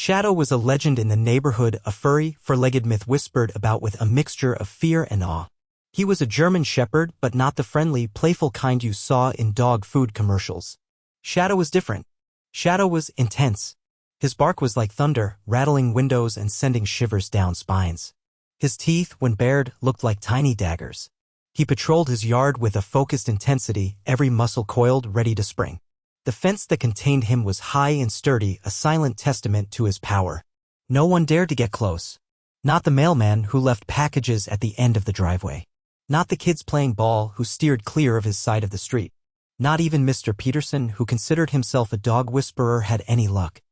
Shadow was a legend in the neighborhood, a furry, four-legged myth whispered about with a mixture of fear and awe. He was a German shepherd, but not the friendly, playful kind you saw in dog food commercials. Shadow was different. Shadow was intense. His bark was like thunder, rattling windows and sending shivers down spines. His teeth, when bared, looked like tiny daggers. He patrolled his yard with a focused intensity, every muscle coiled, ready to spring. The fence that contained him was high and sturdy, a silent testament to his power. No one dared to get close. Not the mailman who left packages at the end of the driveway. Not the kids playing ball who steered clear of his side of the street. Not even Mr. Peterson, who considered himself a dog whisperer, had any luck.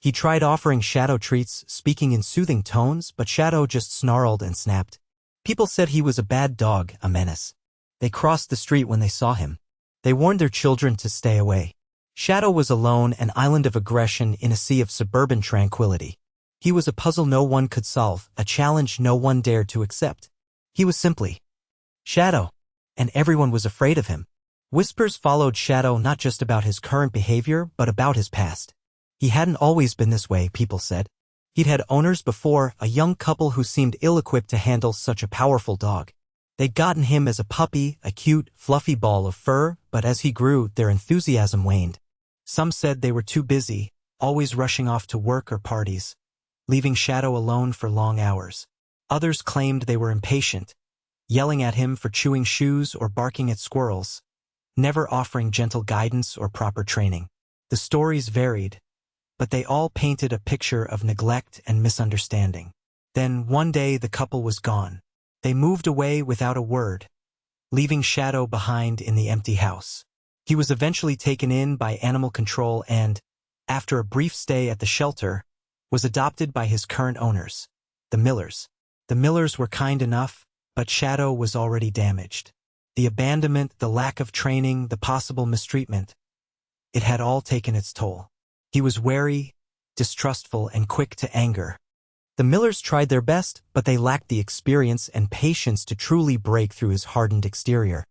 He tried offering Shadow treats, speaking in soothing tones, but Shadow just snarled and snapped. People said he was a bad dog, a menace. They crossed the street when they saw him. They warned their children to stay away. Shadow was alone, an island of aggression in a sea of suburban tranquility. He was a puzzle no one could solve, a challenge no one dared to accept. He was simply Shadow, and everyone was afraid of him. Whispers followed Shadow, not just about his current behavior, but about his past. He hadn't always been this way, people said. He'd had owners before, a young couple who seemed ill-equipped to handle such a powerful dog. They'd gotten him as a puppy, a cute, fluffy ball of fur, but as he grew, their enthusiasm waned. Some said they were too busy, always rushing off to work or parties, leaving Shadow alone for long hours. Others claimed they were impatient, yelling at him for chewing shoes or barking at squirrels, never offering gentle guidance or proper training. The stories varied, but they all painted a picture of neglect and misunderstanding. Then, one day, the couple was gone. They moved away without a word, leaving Shadow behind in the empty house. He was eventually taken in by animal control and, after a brief stay at the shelter, was adopted by his current owners, the Millers. The Millers were kind enough, but Shadow was already damaged. The abandonment, the lack of training, the possible mistreatment, it had all taken its toll. He was wary, distrustful, and quick to anger. The Millers tried their best, but they lacked the experience and patience to truly break through his hardened exterior.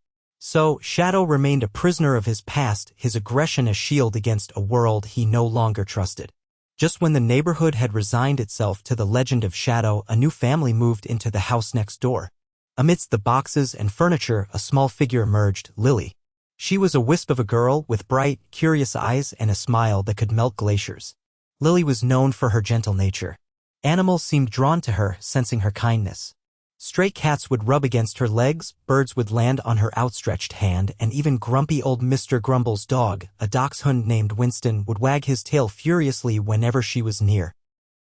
So, Shadow remained a prisoner of his past, his aggression a shield against a world he no longer trusted. Just when the neighborhood had resigned itself to the legend of Shadow, a new family moved into the house next door. Amidst the boxes and furniture, a small figure emerged, Lily. She was a wisp of a girl with bright, curious eyes and a smile that could melt glaciers. Lily was known for her gentle nature. Animals seemed drawn to her, sensing her kindness. Stray cats would rub against her legs, birds would land on her outstretched hand, and even grumpy old Mr. Grumble's dog, a dachshund named Winston, would wag his tail furiously whenever she was near.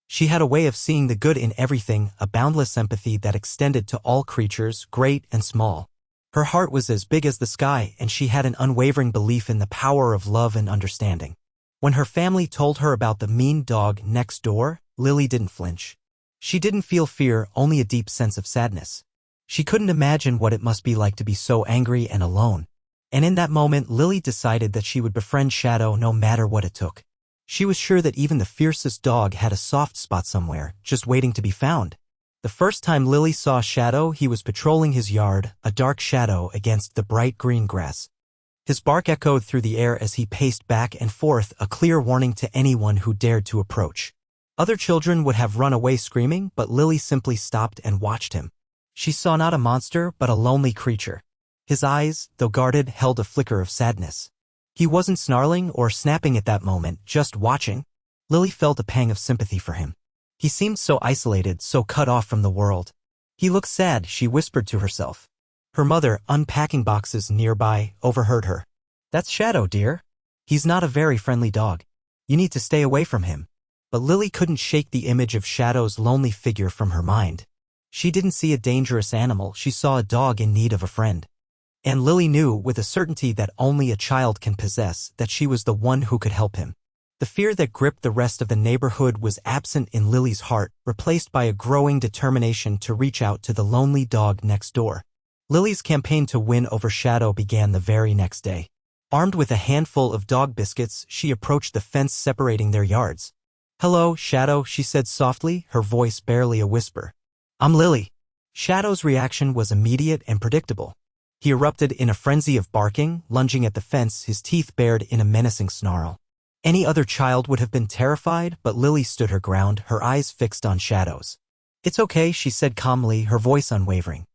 She had a way of seeing the good in everything, a boundless empathy that extended to all creatures, great and small. Her heart was as big as the sky, and she had an unwavering belief in the power of love and understanding. When her family told her about the mean dog next door, Lily didn't flinch. She didn't feel fear, only a deep sense of sadness. She couldn't imagine what it must be like to be so angry and alone. And in that moment, Lily decided that she would befriend Shadow no matter what it took. She was sure that even the fiercest dog had a soft spot somewhere, just waiting to be found. The first time Lily saw Shadow, he was patrolling his yard, a dark shadow against the bright green grass. His bark echoed through the air as he paced back and forth, a clear warning to anyone who dared to approach. Other children would have run away screaming, but Lily simply stopped and watched him. She saw not a monster, but a lonely creature. His eyes, though guarded, held a flicker of sadness. He wasn't snarling or snapping at that moment, just watching. Lily felt a pang of sympathy for him. He seemed so isolated, so cut off from the world. He looked sad, she whispered to herself. Her mother, unpacking boxes nearby, overheard her. That's Shadow, dear. He's not a very friendly dog. You need to stay away from him. But Lily couldn't shake the image of Shadow's lonely figure from her mind. She didn't see a dangerous animal, she saw a dog in need of a friend. And Lily knew, with a certainty that only a child can possess, that she was the one who could help him. The fear that gripped the rest of the neighborhood was absent in Lily's heart, replaced by a growing determination to reach out to the lonely dog next door. Lily's campaign to win over Shadow began the very next day. Armed with a handful of dog biscuits, she approached the fence separating their yards. "Hello, Shadow," she said softly, her voice barely a whisper. "I'm Lily." Shadow's reaction was immediate and predictable. He erupted in a frenzy of barking, lunging at the fence, his teeth bared in a menacing snarl. Any other child would have been terrified, but Lily stood her ground, her eyes fixed on Shadow's. "It's okay," she said calmly, her voice unwavering.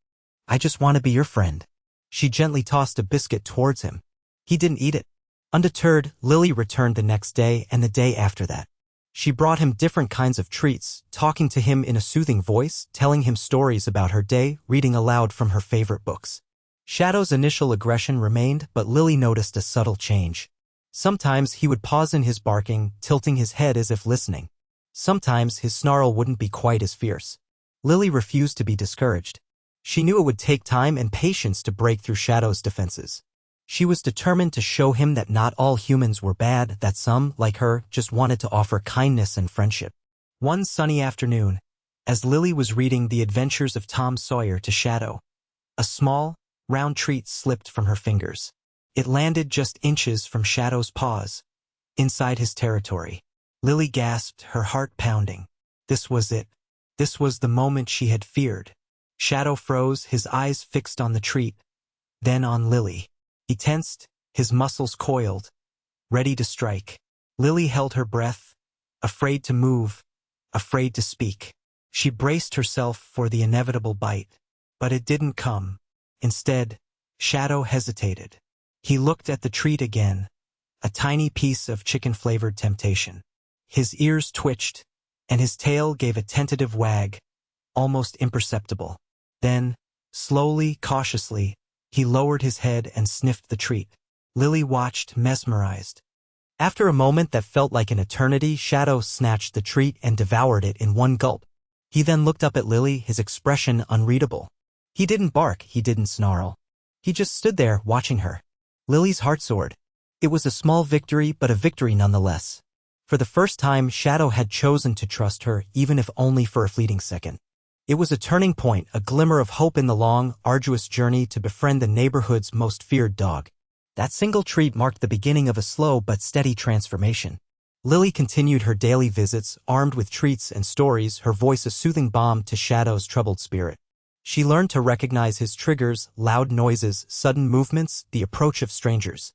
"I just want to be your friend." She gently tossed a biscuit towards him. He didn't eat it. Undeterred, Lily returned the next day and the day after that. She brought him different kinds of treats, talking to him in a soothing voice, telling him stories about her day, reading aloud from her favorite books. Shadow's initial aggression remained, but Lily noticed a subtle change. Sometimes he would pause in his barking, tilting his head as if listening. Sometimes his snarl wouldn't be quite as fierce. Lily refused to be discouraged. She knew it would take time and patience to break through Shadow's defenses. She was determined to show him that not all humans were bad, that some, like her, just wanted to offer kindness and friendship. One sunny afternoon, as Lily was reading The Adventures of Tom Sawyer to Shadow, a small, round treat slipped from her fingers. It landed just inches from Shadow's paws, inside his territory. Lily gasped, her heart pounding. This was it. This was the moment she had feared. Shadow froze, his eyes fixed on the treat, then on Lily. He tensed, his muscles coiled, ready to strike. Lily held her breath, afraid to move, afraid to speak. She braced herself for the inevitable bite, but it didn't come. Instead, Shadow hesitated. He looked at the treat again, a tiny piece of chicken-flavored temptation. His ears twitched, and his tail gave a tentative wag, almost imperceptible. Then, slowly, cautiously, he lowered his head and sniffed the treat. Lily watched, mesmerized. After a moment that felt like an eternity, Shadow snatched the treat and devoured it in one gulp. He then looked up at Lily, his expression unreadable. He didn't bark, he didn't snarl. He just stood there, watching her. Lily's heart soared. It was a small victory, but a victory nonetheless. For the first time, Shadow had chosen to trust her, even if only for a fleeting second. It was a turning point, a glimmer of hope in the long, arduous journey to befriend the neighborhood's most feared dog. That single treat marked the beginning of a slow but steady transformation. Lily continued her daily visits, armed with treats and stories, her voice a soothing balm to Shadow's troubled spirit. She learned to recognize his triggers, loud noises, sudden movements, the approach of strangers.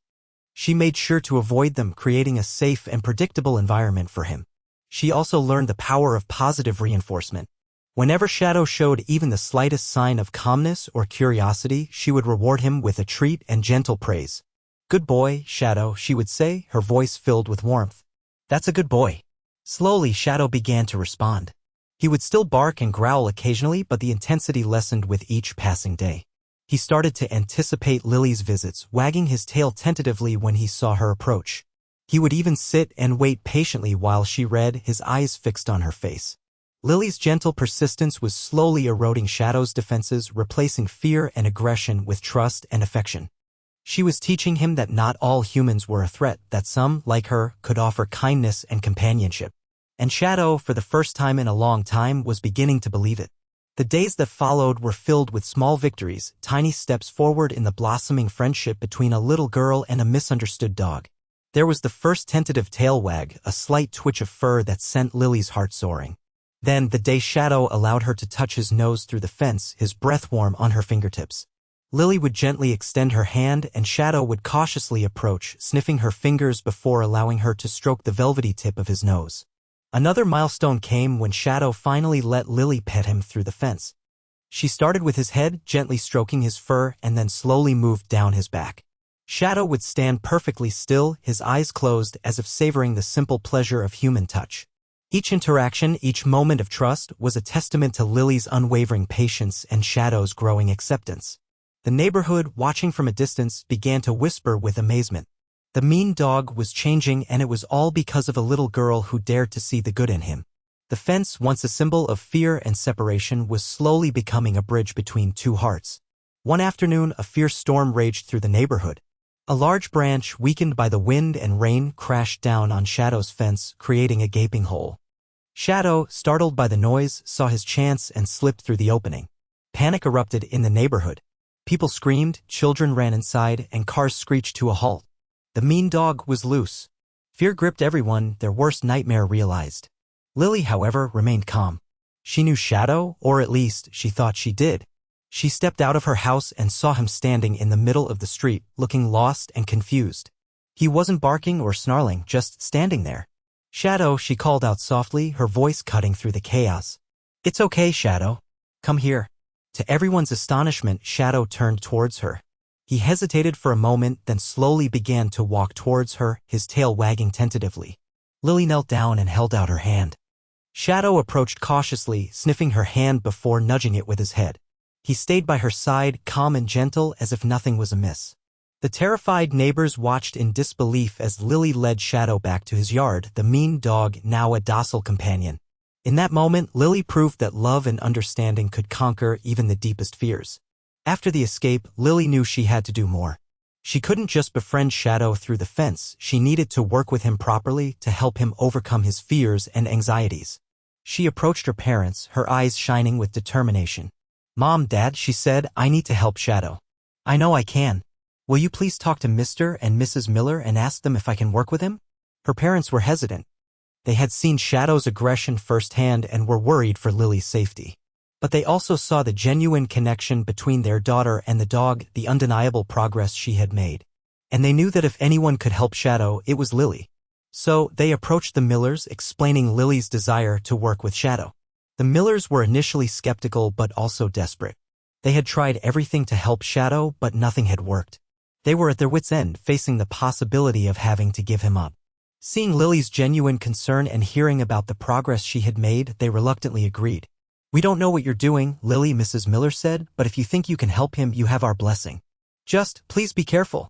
She made sure to avoid them, creating a safe and predictable environment for him. She also learned the power of positive reinforcement. Whenever Shadow showed even the slightest sign of calmness or curiosity, she would reward him with a treat and gentle praise. "Good boy, Shadow," she would say, her voice filled with warmth. "That's a good boy." Slowly, Shadow began to respond. He would still bark and growl occasionally, but the intensity lessened with each passing day. He started to anticipate Lily's visits, wagging his tail tentatively when he saw her approach. He would even sit and wait patiently while she read, his eyes fixed on her face. Lily's gentle persistence was slowly eroding Shadow's defenses, replacing fear and aggression with trust and affection. She was teaching him that not all humans were a threat, that some, like her, could offer kindness and companionship. And Shadow, for the first time in a long time, was beginning to believe it. The days that followed were filled with small victories, tiny steps forward in the blossoming friendship between a little girl and a misunderstood dog. There was the first tentative tail wag, a slight twitch of fur that sent Lily's heart soaring. Then, the day Shadow allowed her to touch his nose through the fence, his breath warm on her fingertips. Lily would gently extend her hand and Shadow would cautiously approach, sniffing her fingers before allowing her to stroke the velvety tip of his nose. Another milestone came when Shadow finally let Lily pet him through the fence. She started with his head, gently stroking his fur, and then slowly moved down his back. Shadow would stand perfectly still, his eyes closed as if savoring the simple pleasure of human touch. Each interaction, each moment of trust, was a testament to Lily's unwavering patience and Shadow's growing acceptance. The neighborhood, watching from a distance, began to whisper with amazement. The mean dog was changing, and it was all because of a little girl who dared to see the good in him. The fence, once a symbol of fear and separation, was slowly becoming a bridge between two hearts. One afternoon, a fierce storm raged through the neighborhood. A large branch, weakened by the wind and rain, crashed down on Shadow's fence, creating a gaping hole. Shadow, startled by the noise, saw his chance and slipped through the opening. Panic erupted in the neighborhood. People screamed, children ran inside, and cars screeched to a halt. The mean dog was loose. Fear gripped everyone, their worst nightmare realized. Lily, however, remained calm. She knew Shadow, or at least she thought she did. She stepped out of her house and saw him standing in the middle of the street, looking lost and confused. He wasn't barking or snarling, just standing there. Shadow, she called out softly, her voice cutting through the chaos. It's okay, Shadow. Come here. To everyone's astonishment, Shadow turned towards her. He hesitated for a moment, then slowly began to walk towards her, his tail wagging tentatively. Lily knelt down and held out her hand. Shadow approached cautiously, sniffing her hand before nudging it with his head. He stayed by her side, calm and gentle, as if nothing was amiss. The terrified neighbors watched in disbelief as Lily led Shadow back to his yard, the mean dog now a docile companion. In that moment, Lily proved that love and understanding could conquer even the deepest fears. After the escape, Lily knew she had to do more. She couldn't just befriend Shadow through the fence, she needed to work with him properly to help him overcome his fears and anxieties. She approached her parents, her eyes shining with determination. Mom, Dad, she said, I need to help Shadow. I know I can. Will you please talk to Mr. and Mrs. Miller and ask them if I can work with him? Her parents were hesitant. They had seen Shadow's aggression firsthand and were worried for Lily's safety. But they also saw the genuine connection between their daughter and the dog, the undeniable progress she had made. And they knew that if anyone could help Shadow, it was Lily. So, they approached the Millers, explaining Lily's desire to work with Shadow. The Millers were initially skeptical but also desperate. They had tried everything to help Shadow, but nothing had worked. They were at their wits' end, facing the possibility of having to give him up. Seeing Lily's genuine concern and hearing about the progress she had made, they reluctantly agreed. We don't know what you're doing, Lily, Mrs. Miller said, but if you think you can help him, you have our blessing. Just, please be careful.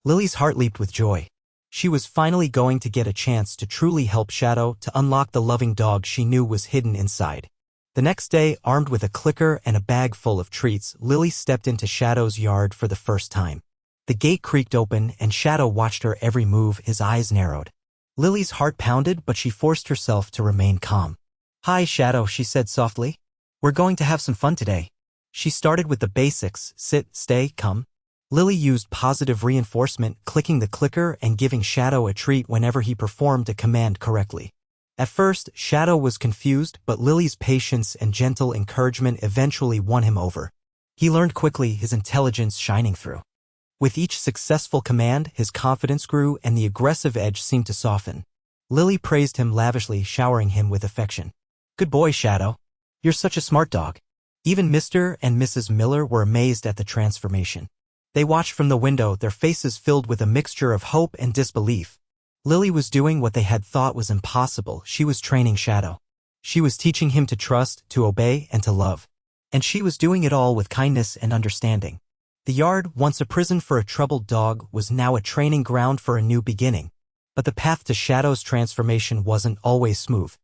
Lily's heart leaped with joy. She was finally going to get a chance to truly help Shadow, to unlock the loving dog she knew was hidden inside. The next day, armed with a clicker and a bag full of treats, Lily stepped into Shadow's yard for the first time. The gate creaked open, and Shadow watched her every move, his eyes narrowed. Lily's heart pounded, but she forced herself to remain calm. Hi, Shadow, she said softly. We're going to have some fun today. She started with the basics, sit, stay, come. Lily used positive reinforcement, clicking the clicker and giving Shadow a treat whenever he performed a command correctly. At first, Shadow was confused, but Lily's patience and gentle encouragement eventually won him over. He learned quickly, his intelligence shining through. With each successful command, his confidence grew and the aggressive edge seemed to soften. Lily praised him lavishly, showering him with affection. Good boy, Shadow. You're such a smart dog. Even Mr. and Mrs. Miller were amazed at the transformation. They watched from the window, their faces filled with a mixture of hope and disbelief. Lily was doing what they had thought was impossible. She was training Shadow. She was teaching him to trust, to obey, and to love. And she was doing it all with kindness and understanding. The yard, once a prison for a troubled dog, was now a training ground for a new beginning. But the path to Shadow's transformation wasn't always smooth.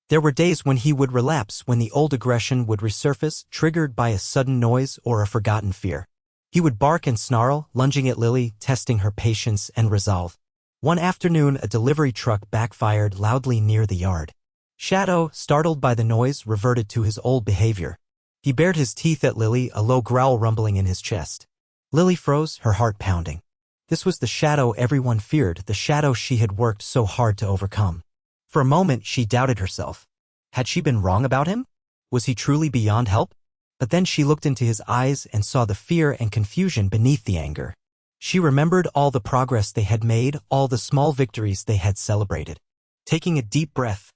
There were days when he would relapse, when the old aggression would resurface, triggered by a sudden noise or a forgotten fear. He would bark and snarl, lunging at Lily, testing her patience and resolve. One afternoon, a delivery truck backfired loudly near the yard. Shadow, startled by the noise, reverted to his old behavior. He bared his teeth at Lily, a low growl rumbling in his chest. Lily froze, her heart pounding. This was the Shadow everyone feared, the Shadow she had worked so hard to overcome. For a moment, she doubted herself. Had she been wrong about him? Was he truly beyond help? But then she looked into his eyes and saw the fear and confusion beneath the anger. She remembered all the progress they had made, all the small victories they had celebrated. Taking a deep breath,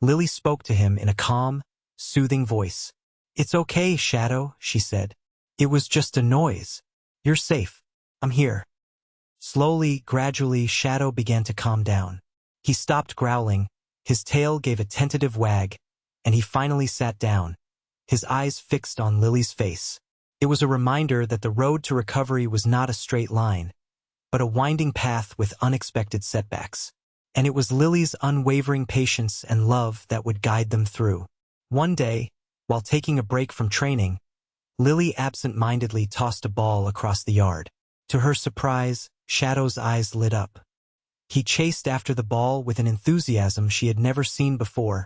Lily spoke to him in a calm, soothing voice. It's okay, Shadow, she said. It was just a noise. You're safe. I'm here. Slowly, gradually, Shadow began to calm down. He stopped growling, his tail gave a tentative wag, and he finally sat down, his eyes fixed on Lily's face. It was a reminder that the road to recovery was not a straight line, but a winding path with unexpected setbacks. And it was Lily's unwavering patience and love that would guide them through. One day, while taking a break from training, Lily absent-mindedly tossed a ball across the yard. To her surprise, Shadow's eyes lit up. He chased after the ball with an enthusiasm she had never seen before,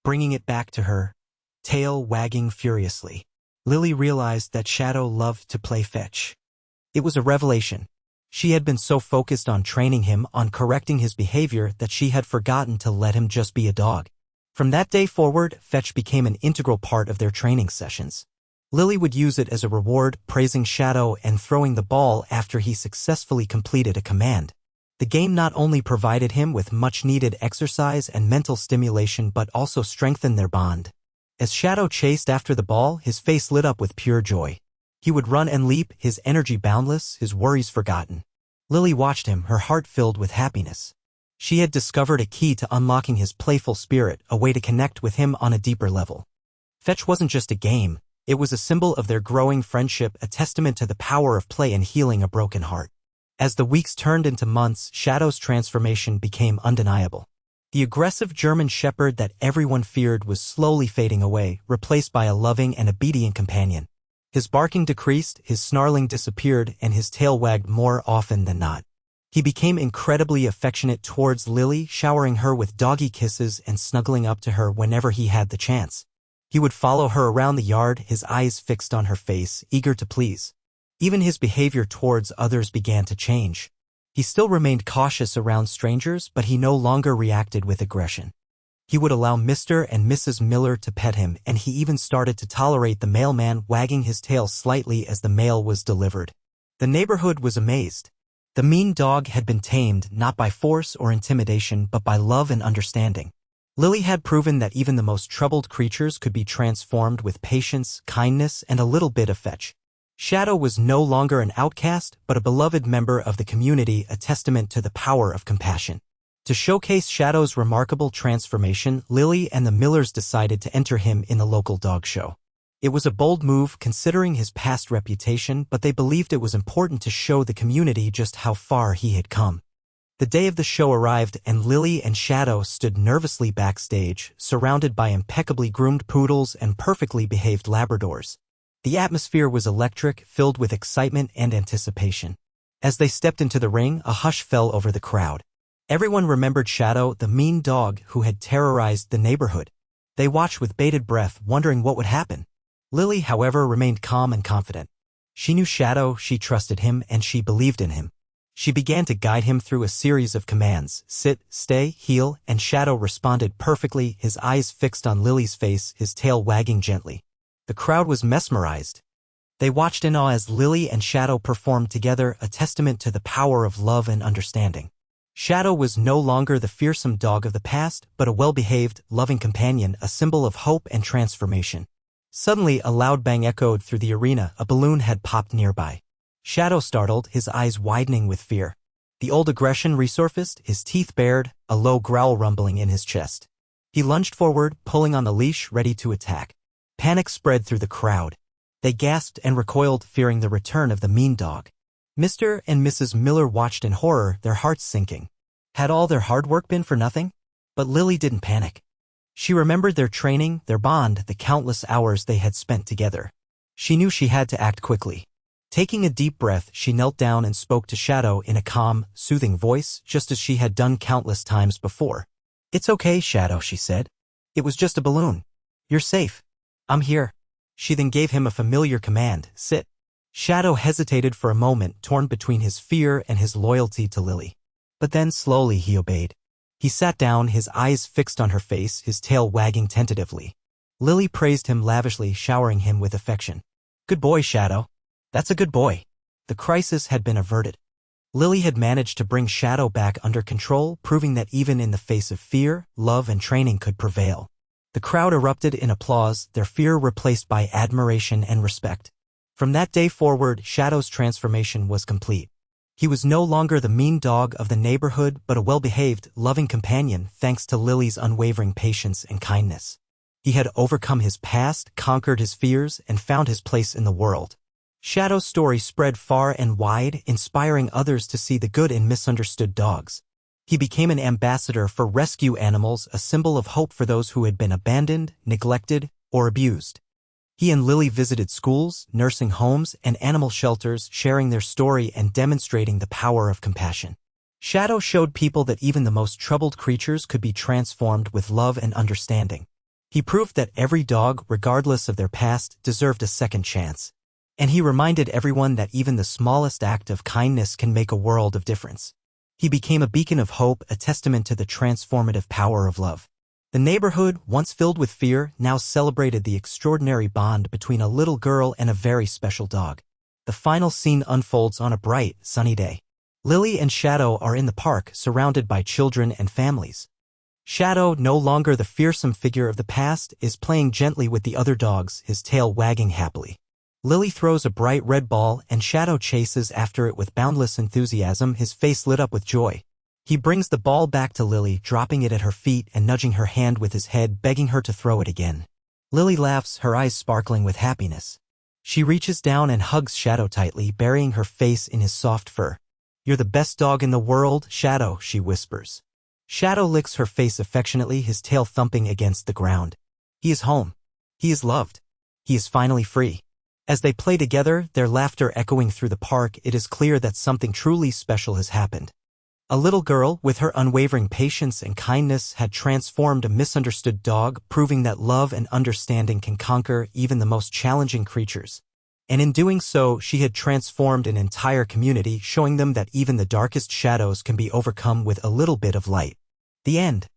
bringing it back to her, tail wagging furiously. Lily realized that Shadow loved to play fetch. It was a revelation. She had been so focused on training him, on correcting his behavior, that she had forgotten to let him just be a dog. From that day forward, fetch became an integral part of their training sessions. Lily would use it as a reward, praising Shadow and throwing the ball after he successfully completed a command. The game not only provided him with much-needed exercise and mental stimulation but also strengthened their bond. As Shadow chased after the ball, his face lit up with pure joy. He would run and leap, his energy boundless, his worries forgotten. Lily watched him, her heart filled with happiness. She had discovered a key to unlocking his playful spirit, a way to connect with him on a deeper level. Fetch wasn't just a game, it was a symbol of their growing friendship, a testament to the power of play in healing a broken heart. As the weeks turned into months, Shadow's transformation became undeniable. The aggressive German Shepherd that everyone feared was slowly fading away, replaced by a loving and obedient companion. His barking decreased, his snarling disappeared, and his tail wagged more often than not. He became incredibly affectionate towards Lily, showering her with doggy kisses and snuggling up to her whenever he had the chance. He would follow her around the yard, his eyes fixed on her face, eager to please. Even his behavior towards others began to change. He still remained cautious around strangers, but he no longer reacted with aggression. He would allow Mr. and Mrs. Miller to pet him, and he even started to tolerate the mailman wagging his tail slightly as the mail was delivered. The neighborhood was amazed. The mean dog had been tamed not by force or intimidation but by love and understanding. Lily had proven that even the most troubled creatures could be transformed with patience, kindness, and a little bit of fetch. Shadow was no longer an outcast but a beloved member of the community, a testament to the power of compassion. To showcase Shadow's remarkable transformation, Lily and the Millers decided to enter him in the local dog show. It was a bold move considering his past reputation, but they believed it was important to show the community just how far he had come. The day of the show arrived and Lily and Shadow stood nervously backstage, surrounded by impeccably groomed poodles and perfectly behaved Labradors. The atmosphere was electric, filled with excitement and anticipation. As they stepped into the ring, a hush fell over the crowd. Everyone remembered Shadow, the mean dog who had terrorized the neighborhood. They watched with bated breath, wondering what would happen. Lily, however, remained calm and confident. She knew Shadow, she trusted him, and she believed in him. She began to guide him through a series of commands: sit, stay, heel, and Shadow responded perfectly, his eyes fixed on Lily's face, his tail wagging gently. The crowd was mesmerized. They watched in awe as Lily and Shadow performed together, a testament to the power of love and understanding. Shadow was no longer the fearsome dog of the past, but a well-behaved, loving companion, a symbol of hope and transformation. Suddenly, a loud bang echoed through the arena. A balloon had popped nearby. Shadow startled, his eyes widening with fear. The old aggression resurfaced, his teeth bared, a low growl rumbling in his chest. He lunged forward, pulling on the leash, ready to attack. Panic spread through the crowd. They gasped and recoiled, fearing the return of the mean dog. Mr. and Mrs. Miller watched in horror, their hearts sinking. Had all their hard work been for nothing? But Lily didn't panic. She remembered their training, their bond, the countless hours they had spent together. She knew she had to act quickly. Taking a deep breath, she knelt down and spoke to Shadow in a calm, soothing voice, just as she had done countless times before. "It's okay, Shadow," she said. "It was just a balloon. You're safe. I'm here." She then gave him a familiar command: sit. Shadow hesitated for a moment, torn between his fear and his loyalty to Lily. But then slowly he obeyed. He sat down, his eyes fixed on her face, his tail wagging tentatively. Lily praised him lavishly, showering him with affection. "Good boy, Shadow. That's a good boy." The crisis had been averted. Lily had managed to bring Shadow back under control, proving that even in the face of fear, love and training could prevail. The crowd erupted in applause, their fear replaced by admiration and respect. From that day forward, Shadow's transformation was complete. He was no longer the mean dog of the neighborhood, but a well-behaved, loving companion thanks to Lily's unwavering patience and kindness. He had overcome his past, conquered his fears, and found his place in the world. Shadow's story spread far and wide, inspiring others to see the good in misunderstood dogs. He became an ambassador for rescue animals, a symbol of hope for those who had been abandoned, neglected, or abused. He and Lily visited schools, nursing homes, and animal shelters, sharing their story and demonstrating the power of compassion. Shadow showed people that even the most troubled creatures could be transformed with love and understanding. He proved that every dog, regardless of their past, deserved a second chance. And he reminded everyone that even the smallest act of kindness can make a world of difference. He became a beacon of hope, a testament to the transformative power of love. The neighborhood, once filled with fear, now celebrated the extraordinary bond between a little girl and a very special dog. The final scene unfolds on a bright, sunny day. Lily and Shadow are in the park, surrounded by children and families. Shadow, no longer the fearsome figure of the past, is playing gently with the other dogs, his tail wagging happily. Lily throws a bright red ball and Shadow chases after it with boundless enthusiasm, his face lit up with joy. He brings the ball back to Lily, dropping it at her feet and nudging her hand with his head, begging her to throw it again. Lily laughs, her eyes sparkling with happiness. She reaches down and hugs Shadow tightly, burying her face in his soft fur. "You're the best dog in the world, Shadow," she whispers. Shadow licks her face affectionately, his tail thumping against the ground. He is home. He is loved. He is finally free. As they play together, their laughter echoing through the park, it is clear that something truly special has happened. A little girl, with her unwavering patience and kindness, had transformed a misunderstood dog, proving that love and understanding can conquer even the most challenging creatures. And in doing so, she had transformed an entire community, showing them that even the darkest shadows can be overcome with a little bit of light. The end.